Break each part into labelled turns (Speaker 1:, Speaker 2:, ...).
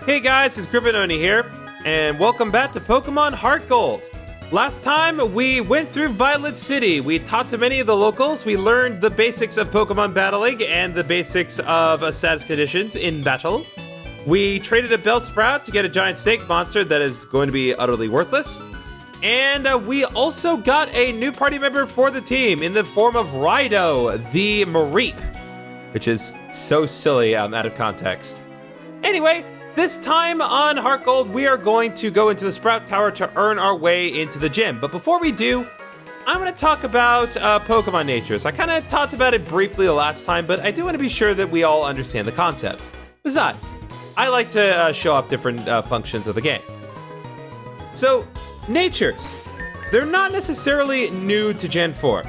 Speaker 1: Hey guys, it's Griffin here, and welcome back to Pokemon HeartGold. Last time, we went through Violet City. We talked to many of the locals, we learned the basics of Pokemon battling and the basics of status conditions in battle. We traded a Bellsprout to get a giant snake monster that is going to be utterly worthless. And we also got a new party member for the team in the form of Rido, the Mareep, which is so silly out of context. Anyway, this time on HeartGold, we are going to go into the Sprout Tower to earn our way into the gym. But before we do, I'm going to talk about Pokemon natures. I kind of talked about it briefly the last time, but I do want to be sure that we all understand the concept. Besides, I like to show off different functions of the game. So, natures. They're not necessarily new to Gen 4.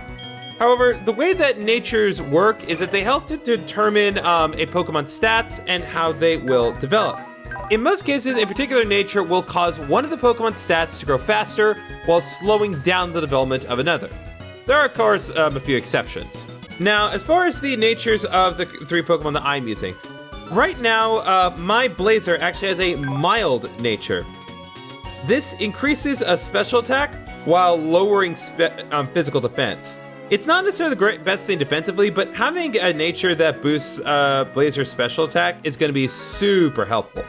Speaker 1: However, the way that natures work is that they help to determine a Pokemon's stats and how they will develop. In most cases, a particular nature will cause one of the Pokemon's stats to grow faster while slowing down the development of another. There are, of course, a few exceptions. Now, as far as the natures of the three Pokemon that I'm using, right now, my Blazer actually has a mild nature. This increases a special attack while lowering physical defense. It's not necessarily the best thing defensively, but having a nature that boosts Blazer's special attack is going to be super helpful.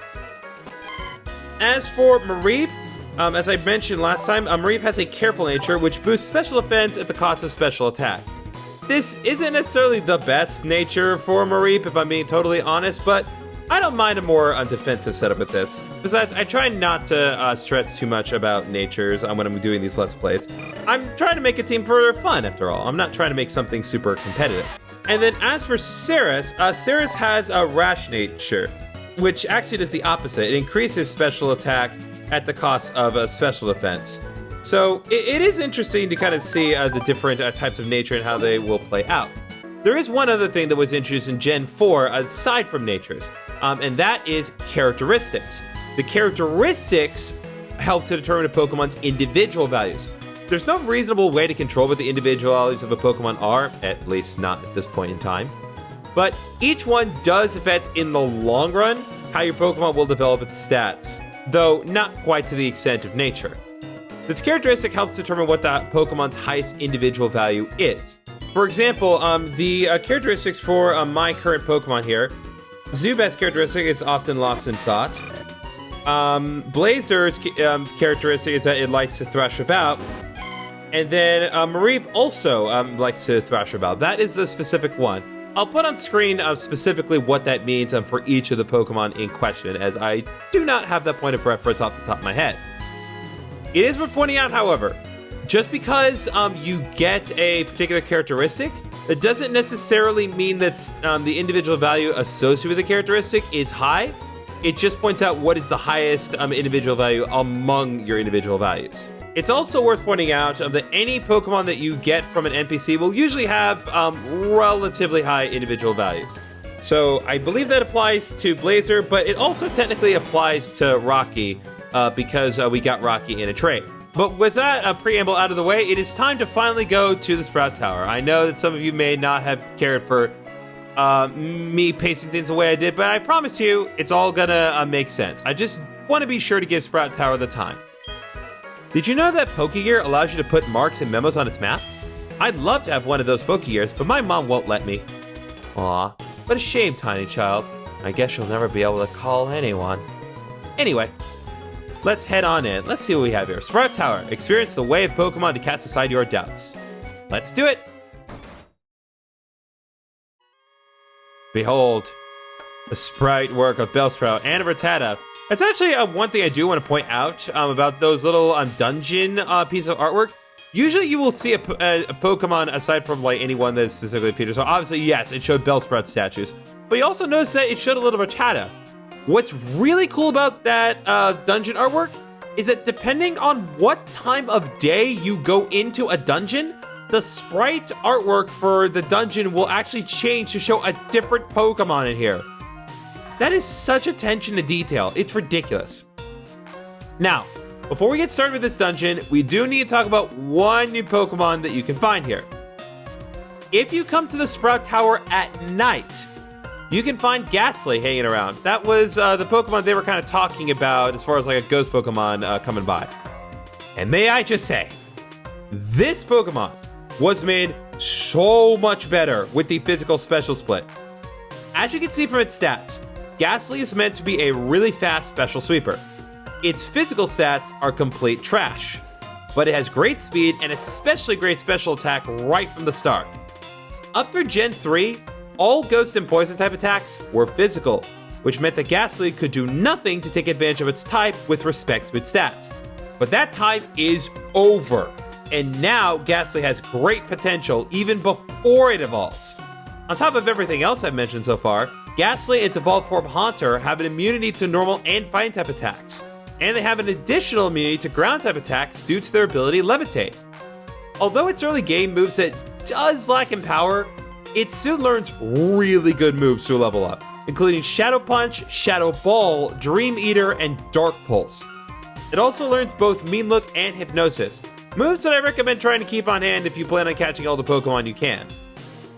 Speaker 1: As for Mareep, as I mentioned last time, Mareep has a careful nature, which boosts special defense at the cost of special attack. This isn't necessarily the best nature for Mareep, if I'm being totally honest, but I don't mind a more defensive setup with this. Besides, I try not to stress too much about natures when I'm doing these Let's Plays. I'm trying to make a team for fun, after all. I'm not trying to make something super competitive. And then as for Saris, Saris has a rash nature, which actually does the opposite. It increases special attack at the cost of special defense. So it is interesting to kind of see the different types of nature and how they will play out. There is one other thing that was introduced in Gen 4 aside from natures, and that is characteristics. The characteristics help to determine a Pokemon's individual values. There's no reasonable way to control what the individual values of a Pokemon are, at least not at this point in time. But each one does affect, in the long run, how your Pokemon will develop its stats, though not quite to the extent of nature. This characteristic helps determine what the Pokemon's highest individual value is. For example, the characteristics for my current Pokemon here, Zubat's characteristic is often lost in thought. Blazer's characteristic is that it likes to thrash about. And then Mareep also likes to thrash about. That is the specific one. I'll put on screen specifically what that means for each of the Pokemon in question, as I do not have that point of reference off the top of my head. It is worth pointing out, however, just because you get a particular characteristic, that doesn't necessarily mean that the individual value associated with the characteristic is high. It just points out what is the highest individual value among your individual values. It's also worth pointing out that any Pokemon that you get from an NPC will usually have relatively high individual values. So I believe that applies to Blazer, but it also technically applies to Rocky because we got Rocky in a trade. But with that preamble out of the way, it is time to finally go to the Sprout Tower. I know that some of you may not have cared for me pacing things the way I did, but I promise you, it's all gonna make sense. I just want to be sure to give Sprout Tower the time. Did you know that Pokegear allows you to put marks and memos on its map? I'd love to have one of those Pokegears, but my mom won't let me. Aw, what a shame, tiny child. I guess you'll never be able to call anyone. Anyway, let's head on in. Let's see what we have here. Sprout Tower. Experience the way of Pokemon to cast aside your doubts. Let's do it! Behold, the sprite work of Bellsprout and Rattata. That's actually one thing I do want to point out about those little dungeon piece of artwork. Usually you will see a Pokemon aside from like anyone that is specifically featured. So obviously, yes, it showed Bellsprout statues. But you also notice that it showed a little Rattata. What's really cool about that dungeon artwork is that depending on what time of day you go into a dungeon, the sprite artwork for the dungeon will actually change to show a different Pokemon in here. That is such attention to detail. It's ridiculous. Now, before we get started with this dungeon, we do need to talk about one new Pokemon that you can find here. If you come to the Sprout Tower at night, you can find Ghastly hanging around. That was the Pokemon they were kind of talking about as far as like a ghost Pokemon coming by. And may I just say, this Pokemon was made so much better with the physical special split. As you can see from its stats, Ghastly is meant to be a really fast special sweeper. Its physical stats are complete trash, but it has great speed and especially great special attack right from the start. Up through Gen 3, all Ghost and Poison type attacks were physical, which meant that Ghastly could do nothing to take advantage of its type with respect to its stats. But that time is over, and now Ghastly has great potential even before it evolves. On top of everything else I've mentioned so far, Ghastly and its evolved form Haunter have an immunity to normal and fighting type attacks, and they have an additional immunity to ground type attacks due to their ability Levitate. Although its early game moveset does lack in power, it soon learns really good moves to level up, including Shadow Punch, Shadow Ball, Dream Eater, and Dark Pulse. It also learns both Mean Look and Hypnosis, moves that I recommend trying to keep on hand if you plan on catching all the Pokemon you can.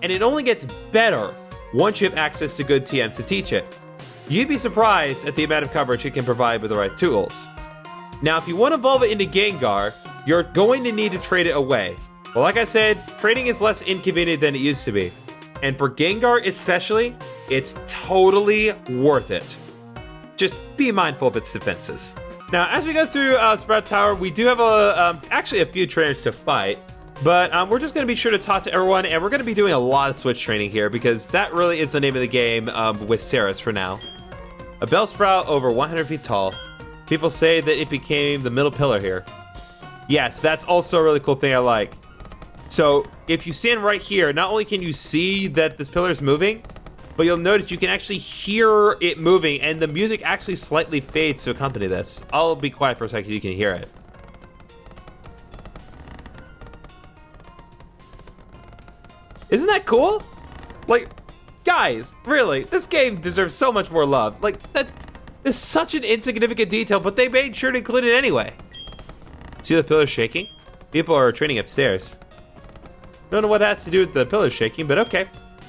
Speaker 1: And it only gets better once you have access to good TMs to teach it. You'd be surprised at the amount of coverage it can provide with the right tools. Now, if you want to evolve it into Gengar, you're going to need to trade it away. But like I said, trading is less inconvenient than it used to be. And for Gengar especially, it's totally worth it. Just be mindful of its defenses. Now, as we go through Sprout Tower, we do have actually a few trainers to fight. But we're just going to be sure to talk to everyone, and we're going to be doing a lot of switch training here because that really is the name of the game with Saris for now. A Bellsprout over 100 feet tall. People say that it became the middle pillar here. Yes, that's also a really cool thing I like. So if you stand right here, not only can you see that this pillar is moving, but you'll notice you can actually hear it moving, and the music actually slightly fades to accompany this. I'll be quiet for a second so you can hear it. Isn't that cool? Like, guys, really, this game deserves so much more love. Like, that is such an insignificant detail, but they made sure to include it anyway. See the pillars shaking? People are training upstairs. Don't know what that has to do with the pillars shaking, but okay.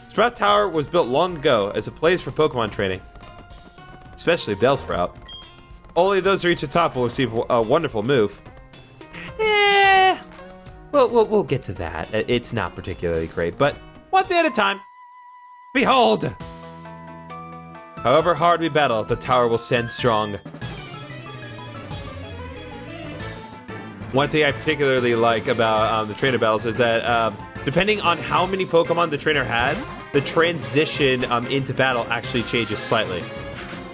Speaker 1: Sprout Tower was built long ago as a place for Pokemon training. Especially Bellsprout. Only those who reach the top will receive a wonderful move. We'll get to that. It's not particularly great, but one thing at a time. Behold! However hard we battle, the tower will stand strong. One thing I particularly like about the trainer battles is that depending on how many Pokemon the trainer has, the transition into battle actually changes slightly.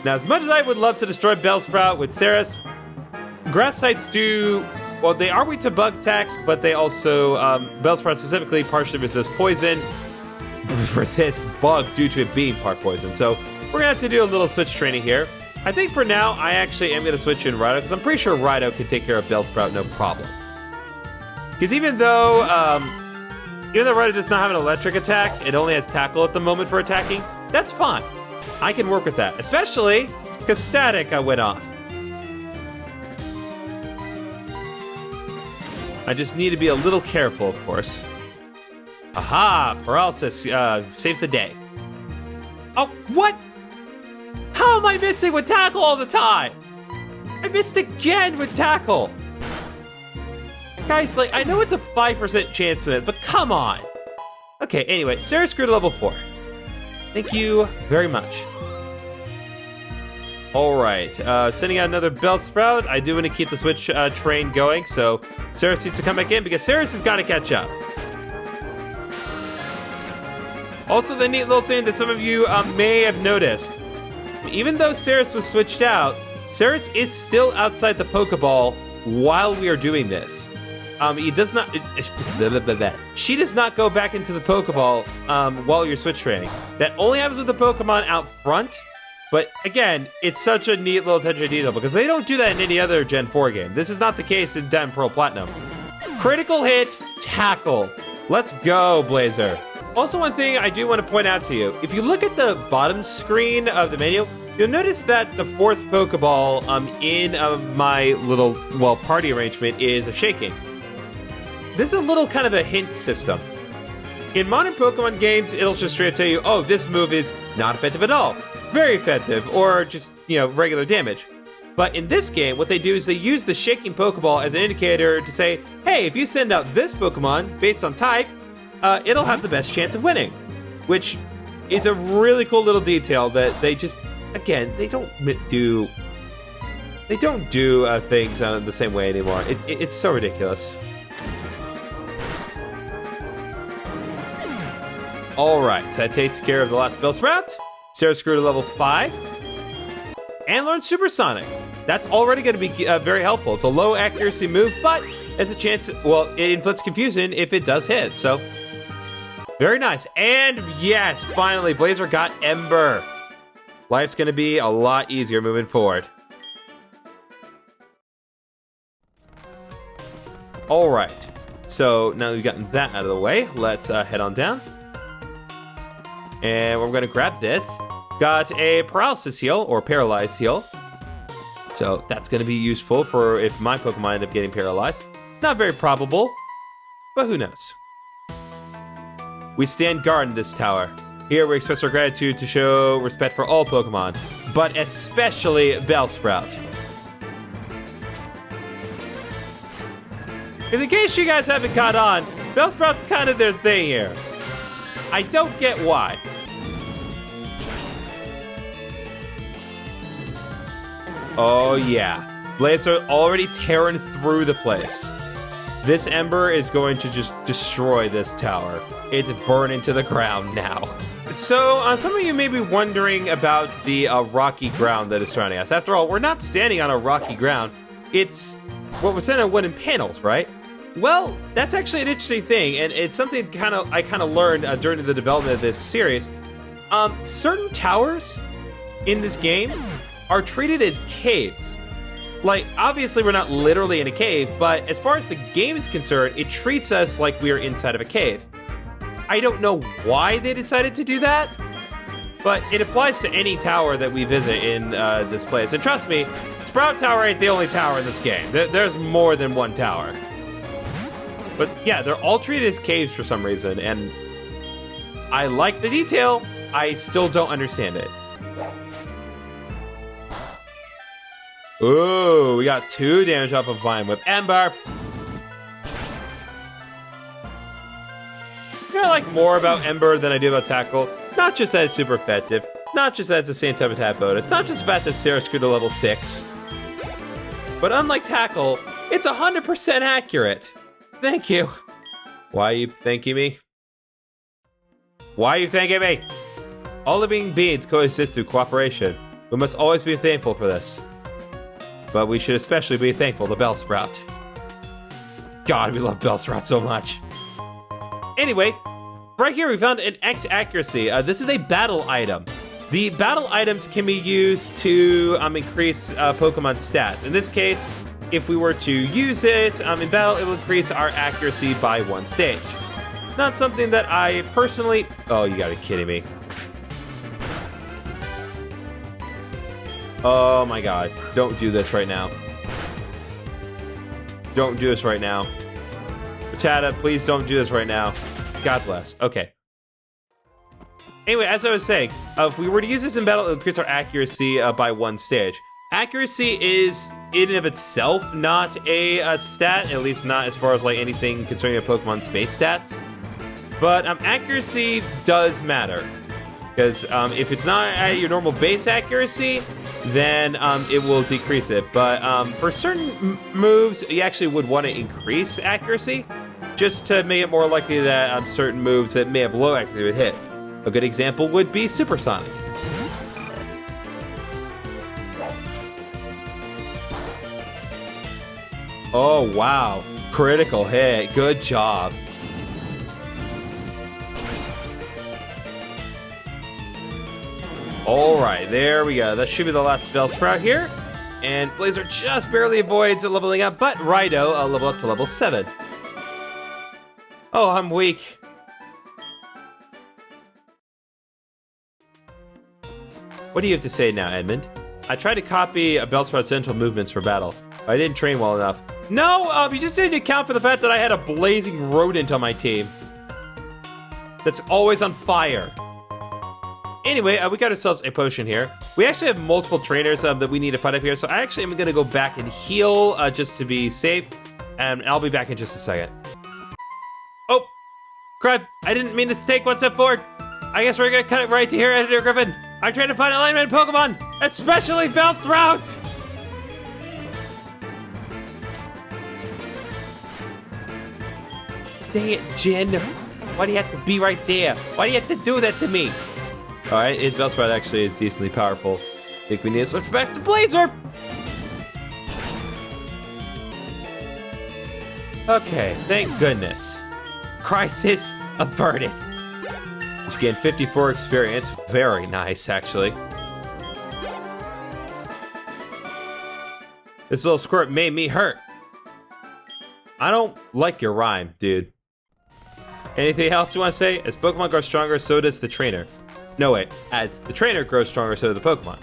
Speaker 1: Now, as much as I would love to destroy Bellsprout with Saris, grass types do... Well, they are weak to bug attacks, but they also, Bellsprout specifically, partially resist poison, resist bug due to it being part poison. So we're gonna have to do a little switch training here. I think for now, I actually am gonna switch in Rhydon, because I'm pretty sure Rhydon can take care of Bellsprout no problem. Because even though Rhydon does not have an electric attack, it only has tackle at the moment for attacking, that's fine. I can work with that, especially because static went off. I just need to be a little careful, of course. Aha! Paralysis saves the day. Oh, what? How am I missing with tackle all the time? I missed again with tackle. Guys, like, I know it's a 5% chance of it, but come on. Okay, anyway, Saris grew to level 4. Thank you very much. Alright, sending out another Bellsprout. I do want to keep the switch train going, so Saris needs to come back in because Saris has got to catch up. Also, the neat little thing that some of you may have noticed, even though Saris was switched out, Saris is still outside the Pokeball while we are doing this. He does not. She does not go back into the Pokeball while you're switch training. That only happens with the Pokemon out front. But again, it's such a neat little attention to detail because they don't do that in any other Gen 4 game. This is not the case in Diamond Pearl Platinum. Critical hit, tackle. Let's go, Blazer. Also, one thing I do want to point out to you, if you look at the bottom screen of the menu, you'll notice that the 4th Pokeball in my little, party arrangement is a shaking. This is a little kind of a hint system. In modern Pokemon games, it'll just straight up tell you, oh, this move is not effective at all, very effective, or just, regular damage. But in this game, what they do is they use the shaking Pokeball as an indicator to say, hey, if you send out this Pokemon based on type, it'll have the best chance of winning. Which is a really cool little detail that they just, again, they don't do things the same way anymore. It's so ridiculous. All right, so that takes care of the last Bellsprout. Sarah's grew to level 5. And learned Supersonic. That's already going to be very helpful. It's a low accuracy move, but has a chance, it inflicts confusion if it does hit. So, very nice. And yes, finally, Blazer got Ember. Life's going to be a lot easier moving forward. All right, so now that we've gotten that out of the way, let's head on down. And we're going to grab this. Got a paralysis heal, or paralyzed heal. So that's going to be useful for if my Pokemon end up getting paralyzed. Not very probable, but who knows. We stand guard in this tower. Here we express our gratitude to show respect for all Pokemon, but especially Bellsprout. Because in case you guys haven't caught on, Bellsprout's kind of their thing here. I don't get why. Oh yeah, Blazer already tearing through the place. This Ember is going to just destroy this tower. It's burning to the ground now. So some of you may be wondering about the rocky ground that is surrounding us. After all, we're not standing on a rocky ground. It's we're standing on wooden panels, right? Well, that's actually an interesting thing, and it's something I kind of learned during the development of this series. Certain towers in this game are treated as caves. Like, obviously we're not literally in a cave, but as far as the game is concerned, it treats us like we are inside of a cave. I don't know why they decided to do that, but it applies to any tower that we visit in this place. And trust me, Sprout Tower ain't the only tower in this game. There's more than one tower. But yeah, they're all treated as caves for some reason, and I like the detail. I still don't understand it. Ooh, we got 2 damage off of Vine Whip. Ember! I like more about Ember than I do about Tackle. Not just that it's super effective, not just that it's the same type of attack bonus, not just the fact that Sarah screwed to level 6. But unlike Tackle, it's 100% accurate. Thank you. Why are you thanking me? Why are you thanking me? All living beings coexist through cooperation. We must always be thankful for this. But we should especially be thankful to Bellsprout. God, we love Bellsprout so much. Anyway, right here we found an X accuracy. This is a battle item. The battle items can be used to increase Pokemon stats. In this case, if we were to use it in battle, it will increase our accuracy by 1 stage. Not something that I personally... Oh, you gotta be kidding me. Oh my god. Don't do this right now. Don't do this right now. Rattata, please don't do this right now. God bless. Okay. Anyway, as I was saying, if we were to use this in battle, it would increase our accuracy by 1 stage. Accuracy is, in and of itself, not a stat, at least not as far as like anything concerning a Pokemon's base stats. But accuracy does matter. Because if it's not at your normal base accuracy, then it will decrease it. But for certain moves, you actually would want to increase accuracy, just to make it more likely that certain moves that may have low accuracy would hit. A good example would be Supersonic. Oh, wow. Critical hit. Good job. Alright, there we go. That should be the last Bellsprout here. And Blazer just barely avoids leveling up, but Rido level up to level 7. Oh, I'm weak. What do you have to say now, Edmund? I tried to copy Bellsprout's central movements for battle. I didn't train well enough. No, you just didn't account for the fact that I had a blazing rodent on my team. that's always on fire. Anyway, we got ourselves a potion here. We actually have multiple trainers that we need to fight up here, so I actually am going to go back and heal just to be safe, and I'll be back in just a second. Oh, crap, I didn't mean to take one step forward. I guess we're going to cut it right to here, Editor Griffin. I'm trying to find alignment in Pokemon, especially Bellsprout. Dang it, Jen. Why do you have to be right there? Why do you have to do that to me? Alright, his Bellsprout actually is decently powerful. I think we need to switch back to Blazer! Okay, thank goodness. Crisis averted. You gain 54 experience. Very nice, actually. This little squirt made me hurt. I don't like your rhyme, dude. Anything else you want to say? As Pokemon grow stronger, so does the trainer. No, wait. As the trainer grows stronger, so do the Pokemon.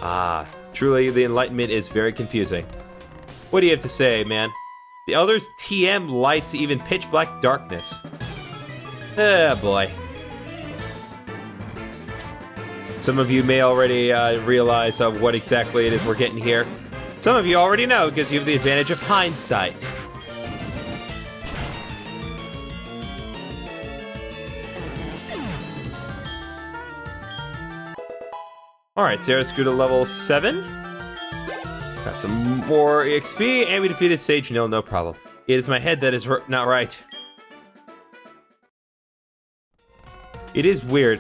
Speaker 1: Ah, truly, the enlightenment is very confusing. What do you have to say, man? The Elder's TM lights even pitch black darkness. Ah, boy. Some of you may already realize what exactly it is we're getting here. Some of you already know because you have the advantage of hindsight. Alright, Sarah's grew to level 7. Got some more EXP, and we defeated Sage Nil, no problem. It is my head that is not right. It is weird.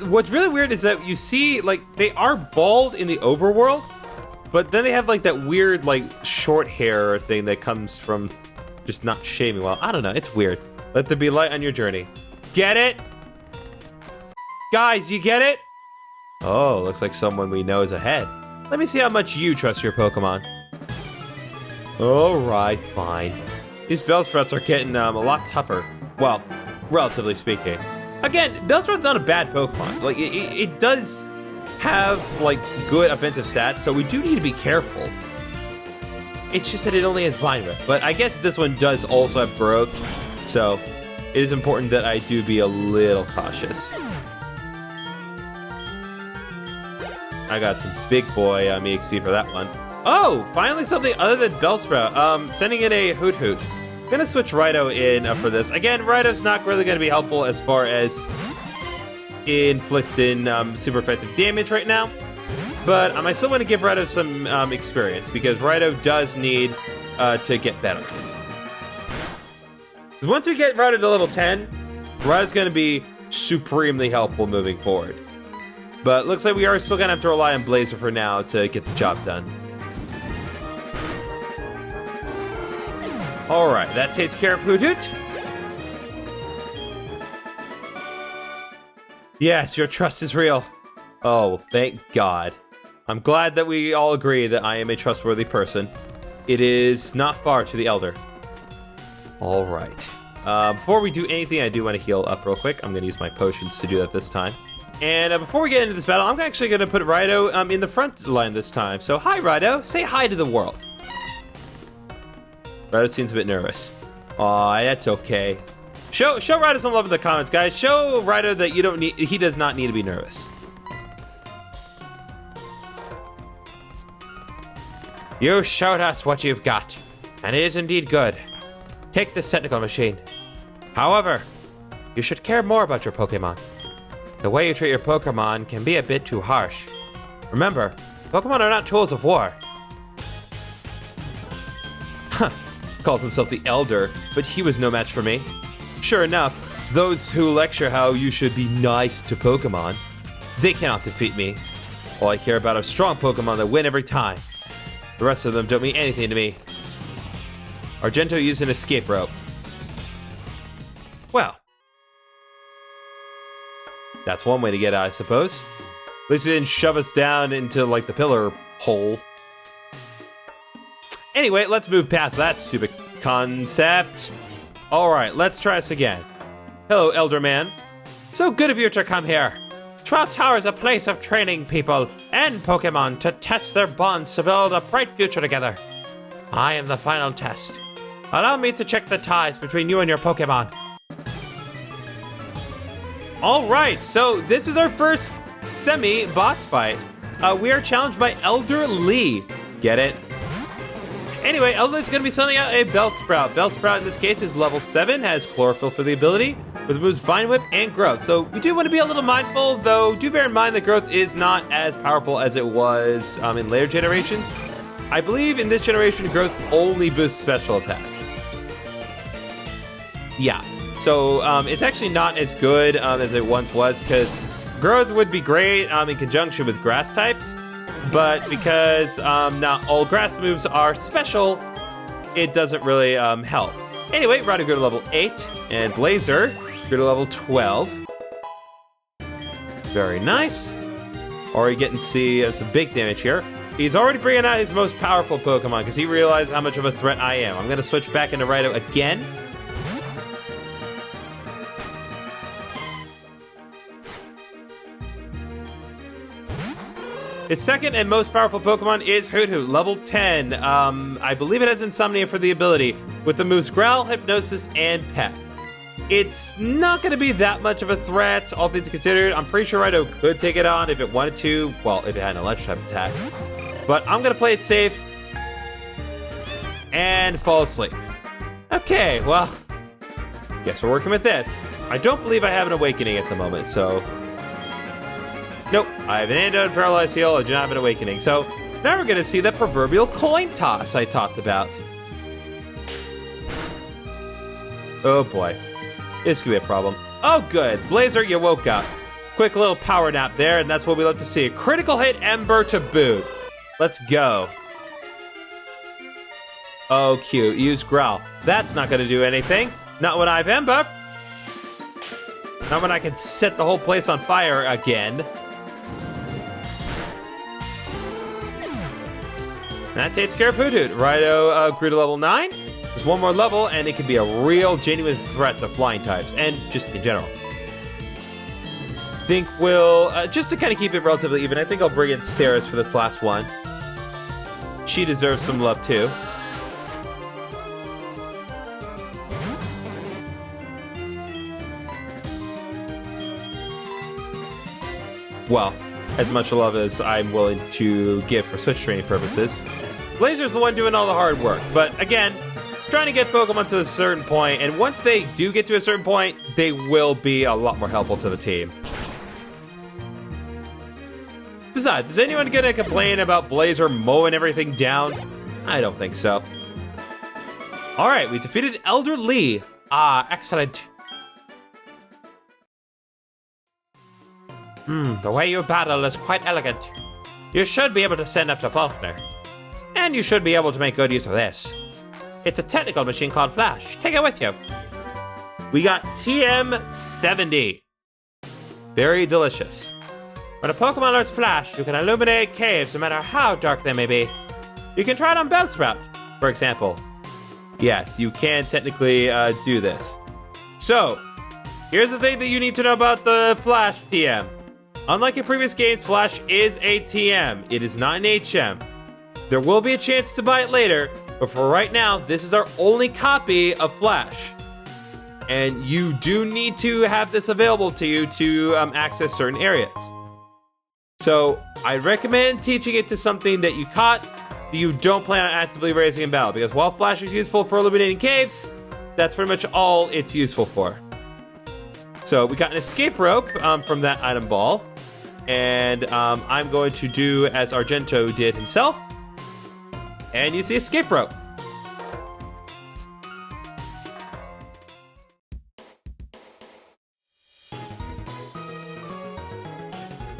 Speaker 1: What's really weird is that you see, like, they are bald in the overworld, but then they have, like, that weird, like, short hair thing that comes from just not shaving well. I don't know, it's weird. Let there be light on your journey. Get it? Guys, you get it? Oh, looks like someone we know is ahead. Let me see how much you trust your Pokemon. Alright, fine. These Bellsprouts are getting a lot tougher. Well, relatively speaking. Again, Bellsprout's not a bad Pokemon. Like, it does have, like, good offensive stats, so we do need to be careful. It's just that it only has Vine Whip. But I guess this one does also have growth, so it is important that I do be a little cautious. I got some big boy EXP for that one. Oh, finally something other than Bellsprout. Sending in a Hoot Hoot. Gonna switch Rhino in for this. Again, Rhino's not really gonna be helpful as far as inflicting super effective damage right now. But I still want to give Rhino some experience because Rhino does need to get better. Once we get Rhino to level 10, Rhino's gonna be supremely helpful moving forward. But looks like we are still gonna have to rely on Blazer for now to get the job done. Alright, that takes care of Hoot Hoot. Yes, your trust is real. Oh, thank God. I'm glad that we all agree that I am a trustworthy person. It is not far to the Elder. Alright. Before we do anything, I do want to heal up real quick. I'm gonna use my potions to do that this time. And before we get into this battle, I'm actually going to put Rhino in the front line this time. So, hi, Rhino. Say hi to the world. Rhino seems a bit nervous. Aw, that's okay. Show Rhino some love in the comments, guys. Show Rhino that he does not need to be nervous. You showed us what you've got, and it is indeed good. Take this technical machine. However, you should care more about your Pokemon. The way you treat your Pokemon can be a bit too harsh. Remember, Pokemon are not tools of war. Huh, calls himself the Elder, but he was no match for me. Sure enough, those who lecture how you should be nice to Pokemon, they cannot defeat me. All I care about are strong Pokemon that win every time. The rest of them don't mean anything to me. Argento used an escape rope. Well, that's one way to get out, I suppose. At least it didn't shove us down into, like, the pillar hole. Anyway, let's move past that stupid concept. Alright, let's try this again. Hello, Elder Man. So good of you to come here. Trout Tower is a place of training people and Pokemon to test their bonds to build a bright future together. I am the final test. Allow me to check the ties between you and your Pokemon. All right, so this is our first semi-boss fight. We are challenged by Elder Lee. Get it? Anyway, Elder Lee's going to be sending out a Bellsprout. Bellsprout, in this case, is level 7, has Chlorophyll for the ability, with the moves Vine Whip and Growth. So we do want to be a little mindful, though do bear in mind that Growth is not as powerful as it was in later generations. I believe in this generation, Growth only boosts special attack. Yeah, so it's actually not as good as it once was, because Growth would be great in conjunction with grass types, but because not all grass moves are special, it doesn't really help. Anyway, we're going to go to level 8, and Blazer, go to level 12. Very nice. Already getting to see some big damage here. He's already bringing out his most powerful Pokemon, because he realized how much of a threat I am. I'm going to switch back into Rhino again. His second and most powerful Pokemon is Hoothoot, level 10. I believe it has Insomnia for the ability, with the moves Growl, Hypnosis, and Pep. It's not going to be that much of a threat, all things considered. I'm pretty sure Rhino could take it on if it wanted to. Well, if it had an electric type attack. But I'm going to play it safe and fall asleep. Okay, well, guess we're working with this. I don't believe I have an Awakening at the moment, so... Nope, I have an Antidote, Paralyzed Heal, I do not have an Awakening. So now we're going to see that proverbial coin toss I talked about. Oh boy, this could be a problem. Oh good, Blazer, you woke up. Quick little power nap there, and that's what we love to see. A critical hit Ember to boot. Let's go. Oh cute, use Growl. That's not going to do anything. Not when I have Ember. Not when I can set the whole place on fire again. That takes care of Hoothoot. Rhino grew to level 9. Just one more level, and it can be a real, genuine threat to flying types, and just in general. I think we'll, just to kind of keep it relatively even, I think I'll bring in Saris for this last one. She deserves some love, too. Well, as much love as I'm willing to give for Switch training purposes. Blazer's the one doing all the hard work, but again, trying to get Pokemon to a certain point, and once they do get to a certain point, they will be a lot more helpful to the team. Besides, is anyone gonna complain about Blazer mowing everything down? I don't think so. Alright, we defeated Elder Lee. Ah, excellent. The way you battle is quite elegant. You should be able to send up to Faulkner. And you should be able to make good use of this. It's a technical machine called Flash. Take it with you. We got TM70. Very delicious. When a Pokemon learns Flash, you can illuminate caves no matter how dark they may be. You can try it on Bellsprout, for example. Yes, you can technically do this. So, here's the thing that you need to know about the Flash TM. Unlike in previous games, Flash is a TM. It is not an HM. There will be a chance to buy it later, but for right now, this is our only copy of Flash. And you do need to have this available to you to access certain areas. So, I recommend teaching it to something that you caught, that you don't plan on actively raising in battle, because while Flash is useful for illuminating caves, that's pretty much all it's useful for. So, we got an escape rope from that item ball. And I'm going to do as Argento did himself. And use the escape rope.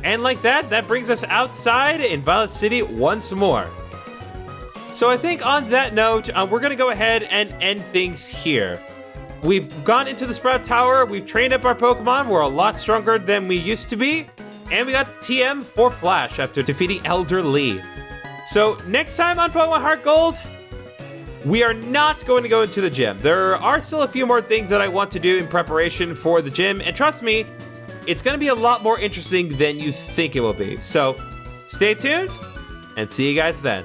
Speaker 1: And like that, that brings us outside in Violet City once more. So I think on that note, we're going to go ahead and end things here. We've gone into the Sprout Tower, we've trained up our Pokemon, we're a lot stronger than we used to be, and we got TM for Flash after defeating Elder Lee. So next time on Pokemon HeartGold, we are not going to go into the gym. There are still a few more things that I want to do in preparation for the gym, and trust me, it's going to be a lot more interesting than you think it will be. So stay tuned, and see you guys then.